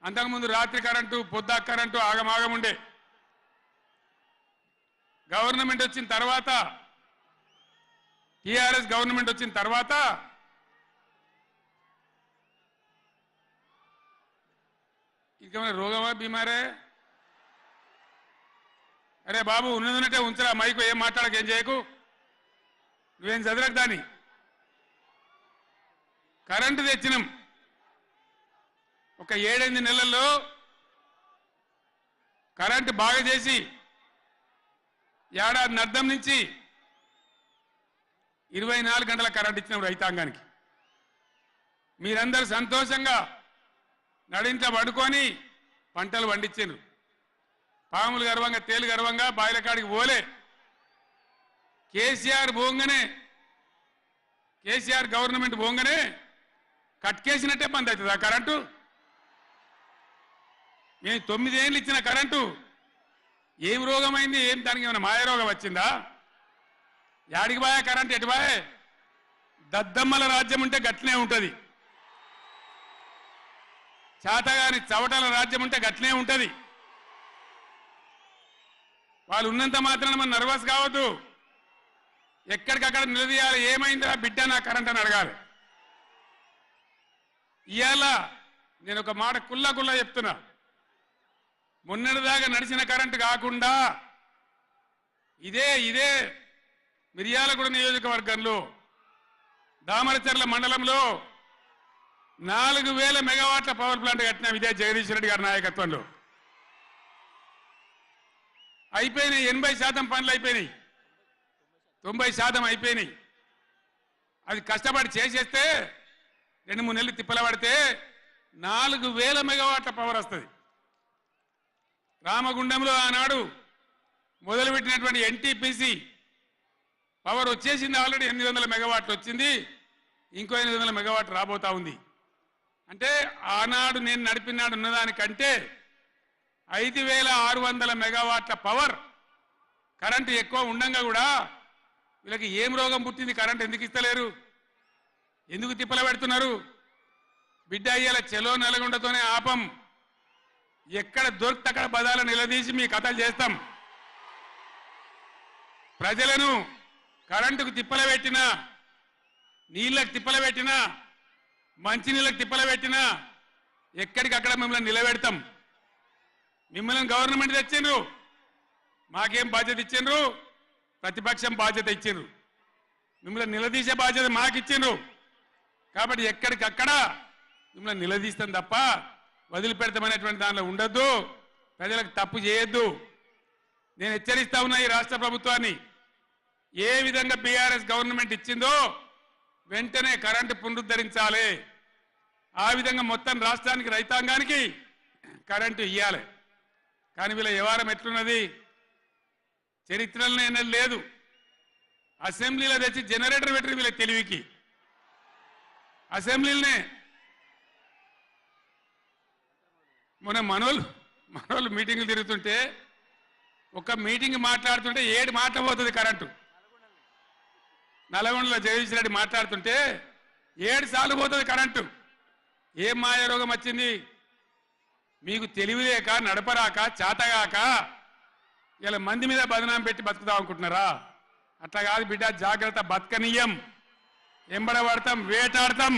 అంతకుముందు రాత్రి కరెంటు పొద్దు కరెంటు ఆగమాగం ఉండే. గవర్నమెంట్ వచ్చిన తర్వాత టీఆర్ఎస్ గవర్నమెంట్ వచ్చిన తర్వాత ఇంకేమైనా రోగమా బీమారే? అరే బాబు ఉన్నదంటే ఉంచరా మైకు, ఏం మాట్లాడక ఏం చేయకు, నువ్వేం చదరకు. దాన్ని కరెంటు తెచ్చినాం. ఒక 7-8 నెలల్లో కరెంటు బాగా చేసి ఏడాది అర్థం నుంచి 24 గంటల కరెంటు ఇచ్చినాం రైతాంగానికి. మీరందరూ సంతోషంగా నడింట పడుకొని పంటలు పండించారు. పాములు గర్వంగా తేలు గర్వంగా బాయిల కాడికి పోలే. కేసీఆర్ పోగానే, కేసీఆర్ గవర్నమెంట్ పోగానే కట్కేసినట్టే బంద్ అవుతుంది ఆ కరెంటు. మేము 9 ఏళ్ళు ఇచ్చిన కరెంటు ఏం రోగమైంది? ఏం దానికి ఏమైనా మాయ రోగం వచ్చిందా? యాడికి బాయే కరెంటు? ఎటు బాయే? దద్దమ్మల రాజ్యం ఉంటే గట్లనే ఉంటుంది, చాతగాని చవటల రాజ్యం ఉంటే గట్లనే ఉంటుంది. వాళ్ళు ఉన్నంత మాత్రాన మనం నర్వస్ కావద్దు. ఎక్కడికక్కడ నిలదీయాలి. ఏమైందా బిడ్డ నా కరెంట్ అని అడగాలి. ఇవాళ నేను ఒక మాట కుల్లా చెప్తున్నా. మొన్నటిదాకా నడిచిన కరెంటు కాకుండా ఇదే మిర్యాలగూడ నియోజకవర్గంలో దామరచర్ల మండలంలో 4000 మెగావాట్ల పవర్ ప్లాంట్ కట్టినాం. ఇదే జగదీష్ రెడ్డి గారి నాయకత్వంలో. అయిపోయినాయి. 80% పనులు అయిపోయినాయి, 90% అయిపోయినాయి. అది కష్టపడి చేసేస్తే 2-3 నెలలు తిప్పల పడితే 4000 మెగావాట్ల పవర్ వస్తుంది. రామగుండంలో ఆనాడు మొదలుపెట్టినటువంటి ఎన్టీపీసీ పవర్ వచ్చేసింది. ఆల్రెడీ 800 మెగావాట్లు వచ్చింది. ఇంకో 800 మెగావాట్లు రాబోతా ఉంది. అంటే ఆనాడు నేను నడిపినాడు ఉన్నదానికంటే 5600 మెగావాట్ల పవర్ కరెంటు ఎక్కువ ఉండంగా కూడా వీళ్ళకి ఏం రోగం పుట్టింది? కరెంటు ఎందుకు ఇస్తలేరు? ఎందుకు తిప్పల పెడుతున్నారు? బిడ్డ అయ్యేలా చెలో నల్గొండతోనే ఆపం. ఎక్కడ దొరికితే అక్కడ బదాలు నిలదీసి మీ కథలు చేస్తాం. ప్రజలను కరెంటుకు తిప్పల పెట్టినా, నీళ్ళకు తిప్పల పెట్టినా, మంచినీళ్ళకు తిప్పల పెట్టినా ఎక్కడికక్కడ మిమ్మల్ని నిలబెడతాం. మిమ్మల్ని గవర్నమెంట్ తెచ్చిండ్రు, మాకేం బాధ్యత ఇచ్చిండ్రు? ప్రతిపక్షం బాధ్యత ఇచ్చిండ్రు. మిమ్మల్ని నిలదీసే బాధ్యత మాకు ఇచ్చిండ్రు. కాబట్టి ఎక్కడికక్కడ మిమ్మల్ని నిలదీస్తాం తప్ప వదిలిపెడతామనేటువంటి దానిలో ఉండొద్దు. ప్రజలకు తప్పు చేయొద్దు. నేను హెచ్చరిస్తా ఉన్నా ఈ రాష్ట్ర ప్రభుత్వాన్ని. ఏ విధంగా బీఆర్ఎస్ గవర్నమెంట్ ఇచ్చిందో వెంటనే కరెంటు పునరుద్ధరించాలి. ఆ విధంగా మొత్తం రాష్ట్రానికి రైతాంగానికి కరెంటు ఇవ్వాలి. కానీ వీళ్ళ వ్యవహారం ఎట్లున్నది? చరిత్రలో ఎన్నడూ లేదు. అసెంబ్లీలో తెచ్చి జనరేటర్ పెట్టి వీళ్ళ తెలివికి అసెంబ్లీలోనే మొన్న మనోళ్ళు మీటింగ్లు తిరుగుతుంటే ఒక మీటింగ్ మాట్లాడుతుంటే 7 మాటలు పోతుంది కరెంటు. నల్గొండలో జగదీష్ రెడ్డి మాట్లాడుతుంటే 7 సార్లు పోతుంది కరెంటు. ఏం మాయ రోగం వచ్చింది? మీకు తెలివిలేక, నడపరాక, చాతగాక ఇలా మంది మీద బదనాం పెట్టి బతుకుదాం అనుకుంటున్నారా? అట్లా కాదు బిడ్డ, జాగ్రత్త. బతకనీయం, ఎంబడబడతాం, వేటాడతాం.